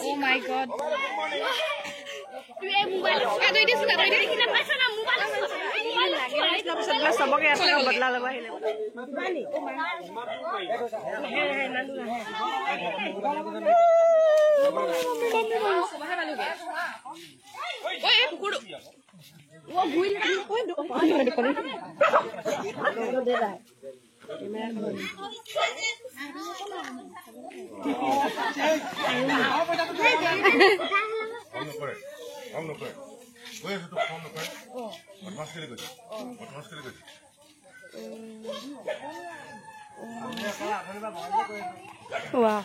Oh my God. Wow.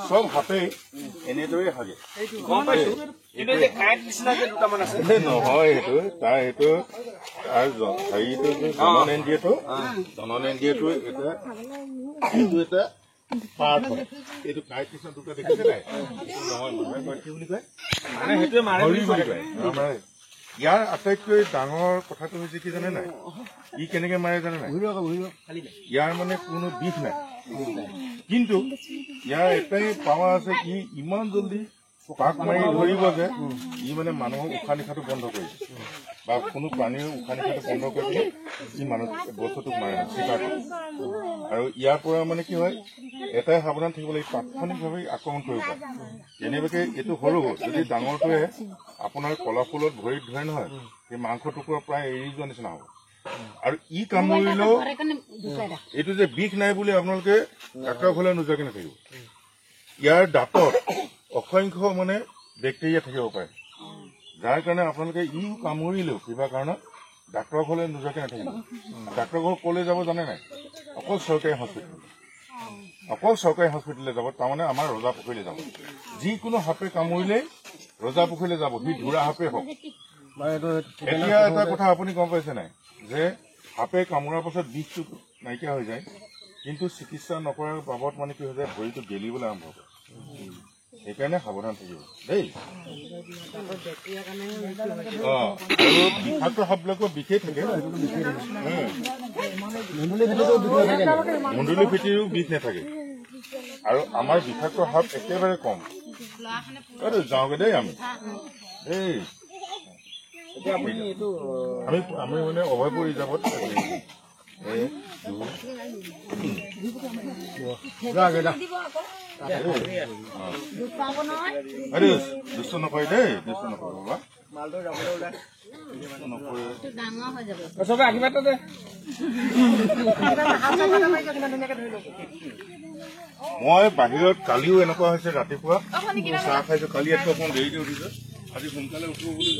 সব হাতে এনেদৰে হাগে গম পাইছো কিন্তু যে কাট নিচিনা যে দুটা মান আছে নহয় হেতু তাৰ হেতু আৰ হেইটো যে জননেন্দ্ৰিয়টো এটা পাৰ্ট হয় এইটো কাট নিচিনা দুটা দেখিছে নাই নহয় নহয় কি বুলি কয় মানে হেতুৱে মাৰে বুলি কয় আমাৰ ইয়াৰ আটাইতকৈ ডাঙৰ কথাটো হৈছে কি জানে নাই ই কেনেকে মাৰে জানে নাই ইয়াৰ মানে কোনো বিষ নাই কিন্তু ইয়াৰ এটাই পাৱা আছে ই ইমান জলদি পাক মাৰি ধৰিব যে ই মানে মানুহৰ উশাহ নিশাটো বন্ধ কৰিছে বা কোনো প্ৰাণীৰ উশাহ নিশাটো বন্ধ কৰি ই মানুহ বস্তুটোক মাৰে আৰু ইয়াৰ পৰা মানে কি হয় এটাই সাৱধান থাকিব লাগে তাৎক্ষণিকভাৱে আক্ৰমণ কৰিব পাৰে যেনেবাকে এইটো সৰু যদি ডাঙৰটোৱে আপোনাৰ কলাফুলত ভৰিত ধৰে নহয় সেই মাংস টুকুৰা প্ৰায় এৰি যোৱা নিচিনা হ'ব আৰু ই কামুৰিলেও এইটো যে বিষ নাই বুলি আপোনালোকে ডাক্তৰৰ ঘৰলৈ নোযোৱাকে নাথাকিব ইয়াৰ দাঁতত অসংখ্য মানে বেক্টেৰিয়া থাকিব পাৰে যাৰ কাৰণে আপোনালোকে ই কামুৰিলেও কিবা কাৰণত ডাক্তৰৰ ঘৰলৈ নোযোৱাকে নাথাকিব ডাক্তৰৰ ঘৰ কলৈ যাব জানে নাই অকল চৰকাৰী হস্পিটেললৈ যাব তাৰমানে আমাৰ ৰজাপুখুৰীলৈ যাব যিকোনো সাপে কামুৰিলেই ৰজাপুখুৰীলৈ যাব সি ধুৰা সাপে হওক এতিয়া এটা কথা আপুনি গম পাইছে নাই যে সাপে কামোৰাৰ পাছত বিষটো নাইকিয়া হৈ যায় কিন্তু চিকিৎসা নকৰাৰ বাবদ মানে কি হৈ যায় ভৰিটো গেলিবলৈ আৰম্ভ কৰে সেইকাৰণে সাৱধান থাকিব দেই আৰু বিষাক্ত সাপবিলাকৰ বিষেই থাকে মুণ্ডুলি ফিটিৰো বিষ নাথাকে আৰু আমাৰ বিষাক্ত সাপ একেবাৰে কম যাওঁগে দেই আমি দেই আমি মানে অভয় পৰি যাব দুষ্ট নকৰে দেই দুষ্ট নকৰে বাবা চবে আশীৰ্বাদ দে মই বাহিৰত কালিও এনেকুৱা হৈছে ৰাতিপুৱা চাহ খাইছো কালি ইয়াত অকণ দেৰিকে উঠিছো আজি সোনকালে উঠিব বুলি